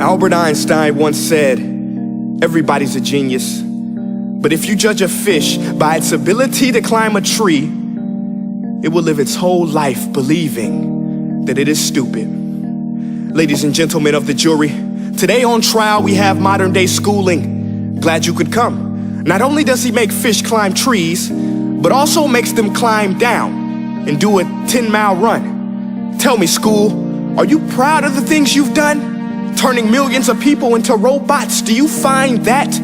Albert Einstein once said, everybody's a genius, but if you judge a fish by its ability to climb a tree, it will live its whole life believing that it is stupid. Ladies and gentlemen of the jury, today on trial we have modern day schooling. Glad you could come. Not only does he make fish climb trees, but also makes them climb down and do a 10-mile run. Tell me, school, are you proud of the things you've done? Turning millions of people into robots, do you find that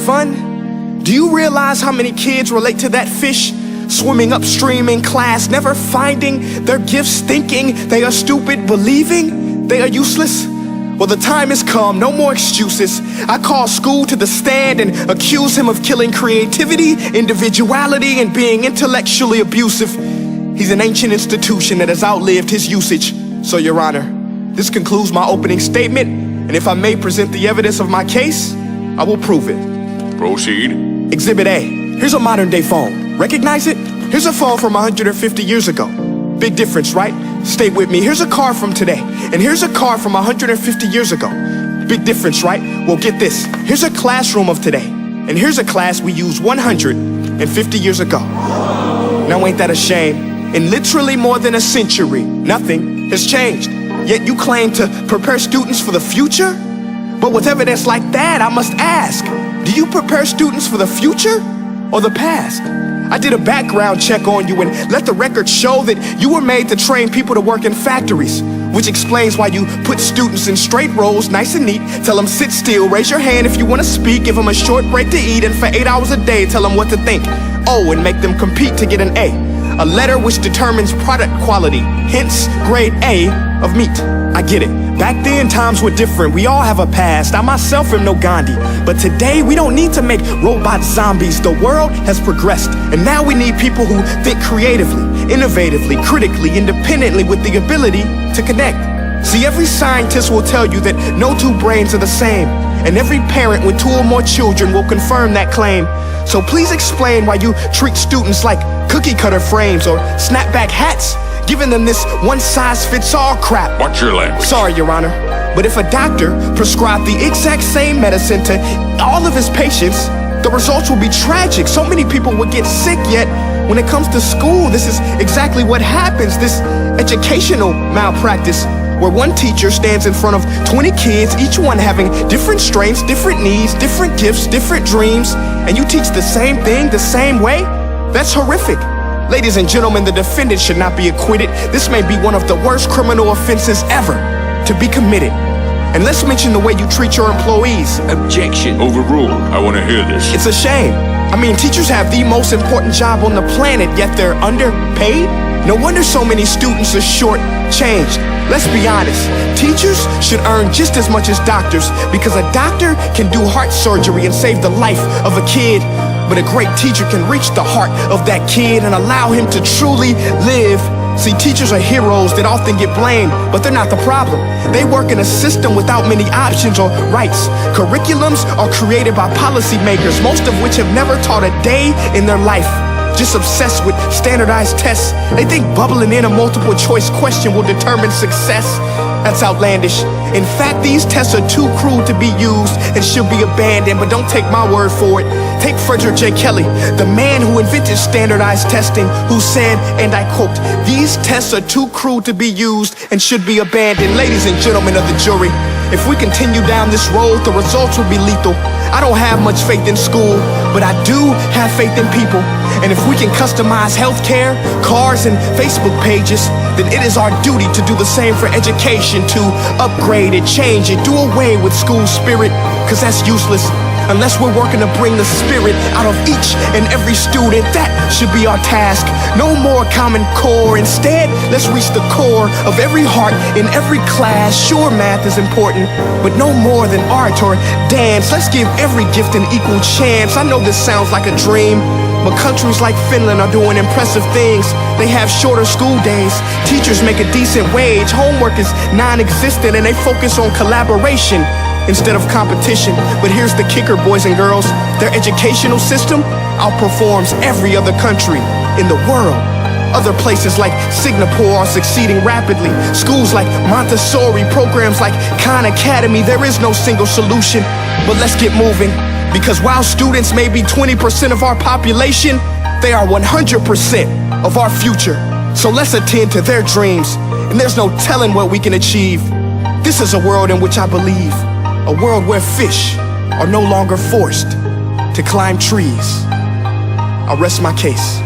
fun? Do you realize how many kids relate to that fish swimming upstream in class, never finding their gifts, thinking they are stupid, believing they are useless? Well, the time has come, no more excuses. I call school to the stand and accuse him of killing creativity, individuality, and being intellectually abusive. He's an ancient institution that has outlived his usage. So, Your Honor, this concludes my opening statement, and if I may present the evidence of my case, I will prove it. Proceed. Exhibit A. Here's a modern day phone. Recognize it? Here's a phone from 150 years ago. Big difference, right? Stay with me. Here's a car from today, and here's a car from 150 years ago. Big difference, right? Well, get this. Here's a classroom of today, and here's a class we used 150 years ago. Now, ain't that a shame? In literally more than a century, nothing has changed. Yet you claim to prepare students for the future? But with evidence like that, I must ask, do you prepare students for the future or the past? I did a background check on you and let the record show that you were made to train people to work in factories, which explains why you put students in straight rows, nice and neat, tell them sit still, raise your hand if you want to speak, give them a short break to eat, and for 8 hours a day, tell them what to think. Oh, and make them compete to get an A letter which determines product quality, hence grade A of meat. I get it. Back then, times were different. We all have a past. I myself am no Gandhi. But today, we don't need to make robots zombies. The world has progressed. And now we need people who think creatively, innovatively, critically, independently, with the ability to connect. See, every scientist will tell you that no two brains are the same. And every parent with 2 or more children will confirm that claim. So please explain why you treat students like cookie cutter frames or snapback hats, giving them this one-size-fits-all crap. Watch your language. Sorry, Your Honor, but if a doctor prescribed the exact same medicine to all of his patients, the results will be tragic. So many people would get sick, yet when it comes to school, this is exactly what happens, this educational malpractice, where one teacher stands in front of 20 kids, each one having different strengths, different needs, different gifts, different dreams, and you teach the same thing the same way? That's horrific. Ladies and gentlemen, the defendant should not be acquitted. This may be one of the worst criminal offenses ever to be committed. And let's mention the way you treat your employees. Objection. Overruled. I want to hear this. It's a shame. I mean, teachers have the most important job on the planet, yet they're underpaid? No wonder so many students are short-changed. Let's be honest, teachers should earn just as much as doctors, because a doctor can do heart surgery and save the life of a kid, but a great teacher can reach the heart of that kid and allow him to truly live. See, teachers are heroes that often get blamed, but they're not the problem. They work in a system without many options or rights. Curriculums are created by policymakers, most of which have never taught a day in their life. Just obsessed with standardized tests. They think bubbling in a multiple choice question will determine success. That's outlandish. In fact, these tests are too cruel to be used and should be abandoned, but don't take my word for it. Take Frederick J. Kelly, the man who invented standardized testing, who said, and I quote, "These tests are too cruel to be used and should be abandoned." Ladies and gentlemen of the jury, if we continue down this road, the results will be lethal. I don't have much faith in school, but I do have faith in people. And if we can customize healthcare, cars, and Facebook pages, then it is our duty to do the same for education, to upgrade it, change it, do away with school spirit, because that's useless. Unless we're working to bring the spirit out of each and every student, that should be our task. No more Common Core. Instead, let's reach the core of every heart in every class. Sure, math is important, but no more than art or dance. Let's give every gift an equal chance. I know this sounds like a dream, but countries like Finland are doing impressive things. They have shorter school days. Teachers make a decent wage. Homework is non-existent, and they focus on collaboration instead of competition. But here's the kicker, boys and girls. Their educational system outperforms every other country in the world. Other places like Singapore are succeeding rapidly. Schools like Montessori, programs like Khan Academy, there is no single solution. But let's get moving, because while students may be 20% of our population, they are 100% of our future. So let's attend to their dreams, and there's no telling what we can achieve. This is a world in which I believe, a world where fish are no longer forced to climb trees. I'll rest my case.